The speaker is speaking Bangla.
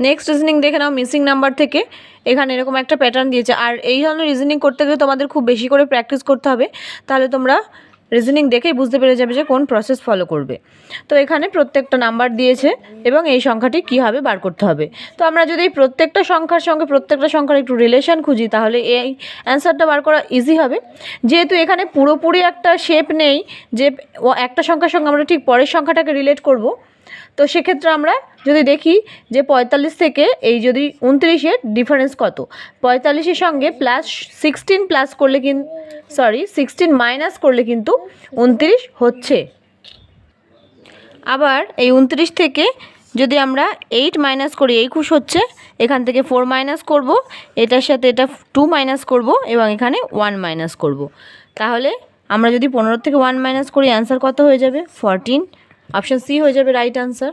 নেক্সট রিজনিং দেখে নাও মিসিং নাম্বার থেকে। এখানে এরকম একটা প্যাটার্ন দিয়েছে, আর এই ধরনের রিজনিং করতে গেলে তোমাদের খুব বেশি করে প্র্যাকটিস করতে হবে, তাহলে তোমরা রিজনিং দেখেই বুঝতে পেরে যাবে যে কোন প্রসেস ফলো করবে। তো এখানে প্রত্যেকটা নাম্বার দিয়েছে এবং এই সংখ্যাটি কীভাবে বার করতে হবে। তো আমরা যদি এই প্রত্যেকটা সংখ্যার সঙ্গে প্রত্যেকটা সংখ্যার একটু রিলেশন খুঁজি, তাহলে এই অ্যান্সারটা বার করা ইজি হবে। যেহেতু এখানে পুরোপুরি একটা শেপ নেই যে একটা সংখ্যার সঙ্গে আমরা ঠিক পরের সংখ্যাটাকে রিলেট করব, তো সেক্ষেত্রে আমরা যদি দেখি যে 45 থেকে এই যদি 29-এর ডিফারেন্স কত, 45-এর সঙ্গে +16 প্লাস করলে কিন্তু 16 মাইনাস করলে কিন্তু 29 হচ্ছে। আবার এই 29 থেকে যদি আমরা 8 মাইনাস করি, 21 হচ্ছে। এখান থেকে 4 মাইনাস করব, এটার সাথে এটা 2 মাইনাস করব এবং এখানে 1 মাইনাস করব। তাহলে আমরা যদি 15 থেকে 1 মাইনাস করি, অ্যান্সার কত হয়ে যাবে? 14। অপশান সি হয়ে যাবে রাইট আনসার।